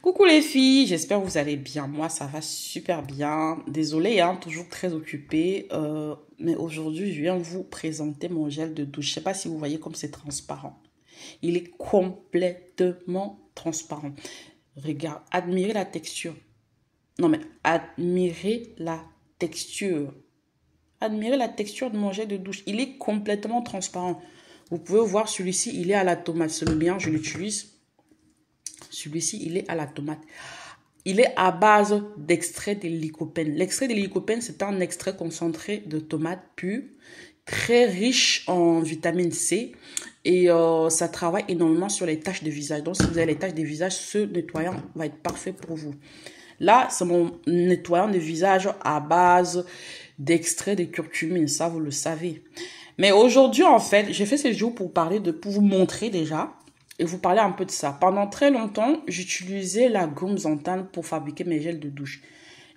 Coucou les filles, j'espère que vous allez bien. Moi, ça va super bien. Désolée, hein, toujours très occupée. Mais aujourd'hui, je viens vous présenter mon gel de douche. Je sais pas si vous voyez comme c'est transparent. Il est complètement transparent. Regarde, admirez la texture. Non, mais admirez la texture. Admirez la texture de mon gel de douche. Il est complètement transparent. Vous pouvez voir celui-ci, il est à la tomate. C'est le mien, je l'utilise. Celui-ci, il est à la tomate. Il est à base d'extrait de lycopène. L'extrait de lycopène, c'est un extrait concentré de tomate pure, très riche en vitamine C. Et ça travaille énormément sur les taches de visage. Donc, si vous avez les taches de visage, ce nettoyant va être parfait pour vous. Là, c'est mon nettoyant de visage à base d'extrait de curcumine. Ça, vous le savez. Mais aujourd'hui, en fait, j'ai fait ce jour pour vous montrer déjà et vous parler un peu de ça. Pendant très longtemps, j'utilisais la gomme Zantan pour fabriquer mes gels de douche.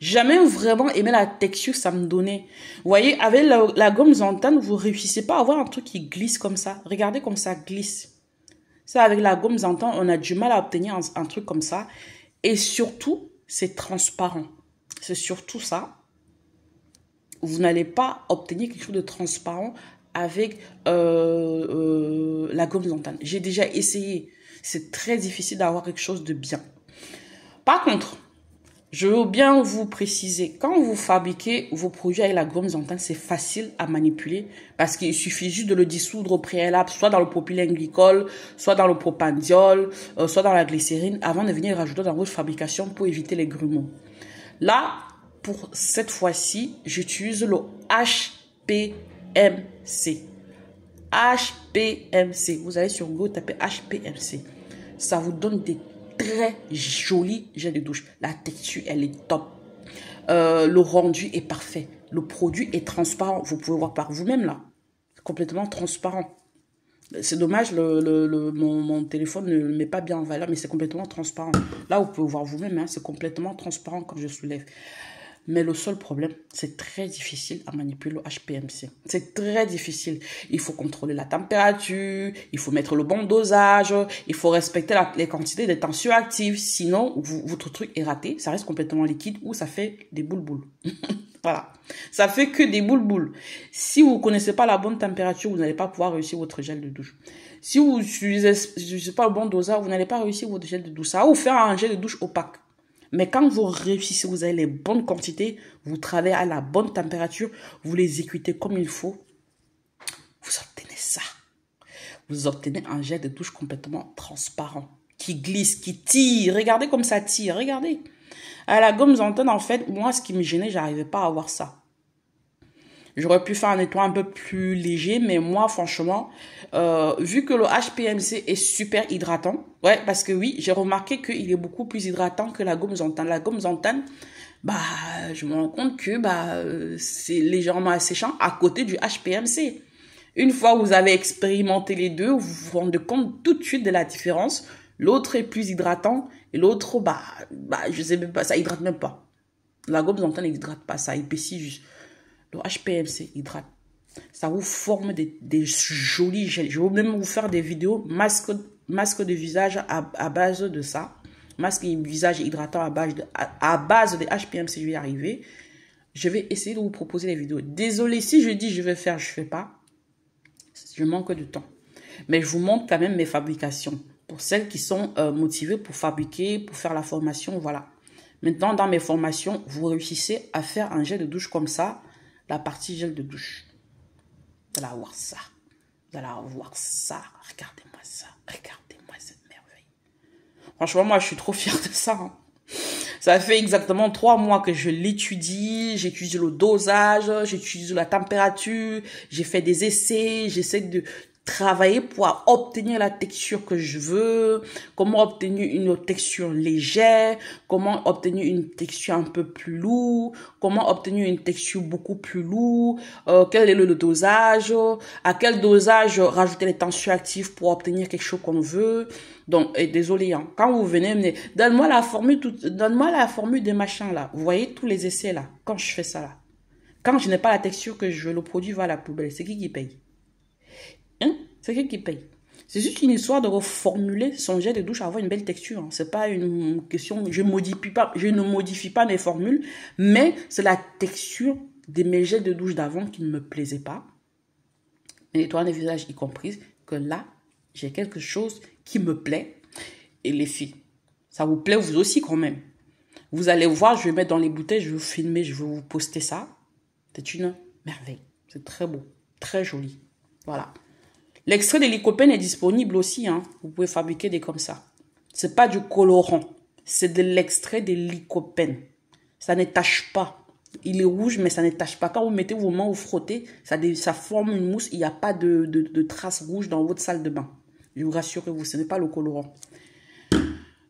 Jamais vraiment aimé la texture que ça me donnait. Vous voyez, avec la gomme Zantan, vous réussissez pas à avoir un truc qui glisse comme ça. Regardez comme ça glisse. Ça, avec la gomme Zantan, on a du mal à obtenir un truc comme ça. Et surtout, c'est transparent. C'est surtout ça. Vous n'allez pas obtenir quelque chose de transparent avec la gomme Zantan. J'ai déjà essayé. C'est très difficile d'avoir quelque chose de bien. Par contre, je veux bien vous préciser, quand vous fabriquez vos produits avec la gomme Zantan, c'est facile à manipuler parce qu'il suffit juste de le dissoudre au préalable, soit dans le propylène glycol, soit dans le propandiol, soit dans la glycérine, avant de venir rajouter dans votre fabrication pour éviter les grumeaux. Là, pour cette fois-ci, j'utilise le HPMC. HPMC. Vous allez sur Google, tapez HPMC. Ça vous donne des très jolis gels de douche. La texture, elle est top. Le rendu est parfait. Le produit est transparent. Vous pouvez voir par vous-même là. Complètement transparent. C'est dommage, mon téléphone ne le met pas bien en valeur, mais c'est complètement transparent. Là, vous pouvez voir vous-même, hein, c'est complètement transparent quand je soulève. Mais le seul problème, c'est très difficile à manipuler le HPMC. C'est très difficile. Il faut contrôler la température, il faut mettre le bon dosage, il faut respecter les quantités de tensioactifs. Sinon, votre truc est raté, ça reste complètement liquide ou ça fait des boules-boules. Voilà. Ça fait que des boules-boules. Si vous ne connaissez pas la bonne température, vous n'allez pas pouvoir réussir votre gel de douche. Si vous n'utilisez pas le bon dosage, vous n'allez pas réussir votre gel de douche. Ça va vous faire un gel de douche opaque. Mais quand vous réussissez, vous avez les bonnes quantités, vous travaillez à la bonne température, vous les exécutez comme il faut, vous obtenez ça. Vous obtenez un gel de douche complètement transparent, qui glisse, qui tire. Regardez comme ça tire, regardez. À la gomme Zantan, en fait, moi, ce qui me gênait, j'arrivais pas à avoir ça. J'aurais pu faire un nettoyage un peu plus léger, mais moi, franchement, vu que le HPMC est super hydratant, ouais, parce que oui, j'ai remarqué qu'il est beaucoup plus hydratant que la gomme Zantan. La gomme Zantan, je me rends compte que, c'est légèrement asséchant à côté du HPMC. Une fois que vous avez expérimenté les deux, vous vous rendez compte tout de suite de la différence. L'autre est plus hydratant et l'autre, je sais même pas, ça hydrate même pas. La gomme Zantan n'hydrate pas, ça épaissit juste. Le HPMC hydrate. Ça vous forme des jolis gels. Je vais même vous faire des vidéos masque de visage à base de ça. Masque de visage hydratant à base de HPMC, je vais y arriver. Je vais essayer de vous proposer des vidéos. Désolé, si je dis je vais faire, je fais pas. Je manque de temps. Mais je vous montre quand même mes fabrications. Pour celles qui sont motivées pour fabriquer, pour faire la formation, voilà. Maintenant, dans mes formations, vous réussissez à faire un gel de douche comme ça. La partie gel de douche. Vous allez avoir ça. Vous allez avoir ça. Regardez-moi ça. Regardez-moi cette merveille. Franchement, moi, je suis trop fière de ça. Hein. Ça fait exactement 3 mois que je l'étudie. J'étudie le dosage. J'étudie la température. J'ai fait des essais. J'essaie de travailler pour obtenir la texture que je veux, comment obtenir une texture légère, comment obtenir une texture un peu plus lourde, comment obtenir une texture beaucoup plus lourde, quel est le dosage, à quel dosage rajouter les tensioactifs pour obtenir quelque chose qu'on veut. Donc, désolé, hein, quand vous venez, donne-moi la formule des machins là. Vous voyez tous les essais là, quand je fais ça là. Quand je n'ai pas la texture que je veux, le produit va à la poubelle. C'est qui paye? Hein? C'est qui paye? C'est juste une histoire de reformuler son jet de douche, avoir une belle texture. Hein. C'est pas une question, je ne modifie pas mes formules, mais c'est la texture de mes jets de douche d'avant qui ne me plaisait pas. Mes nettoyants de visage y compris, que là, j'ai quelque chose qui me plaît. Et les filles, ça vous plaît vous aussi quand même. Vous allez voir, je vais mettre dans les bouteilles, je vais vous filmer, je vais vous poster ça. C'est une merveille. C'est très beau, très joli. Voilà. L'extrait de lycopène est disponible aussi. Hein. Vous pouvez fabriquer des comme ça. C'est pas du colorant. C'est de l'extrait de lycopène. Ça ne tache pas. Il est rouge, mais ça ne tache pas. Quand vous mettez vos mains, vous frottez, ça forme une mousse. Il n'y a pas de traces rouges dans votre salle de bain. Je vous rassure-vous, ce n'est pas le colorant.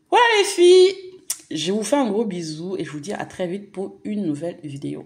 Voilà les filles. Je vous fais un gros bisou et je vous dis à très vite pour une nouvelle vidéo.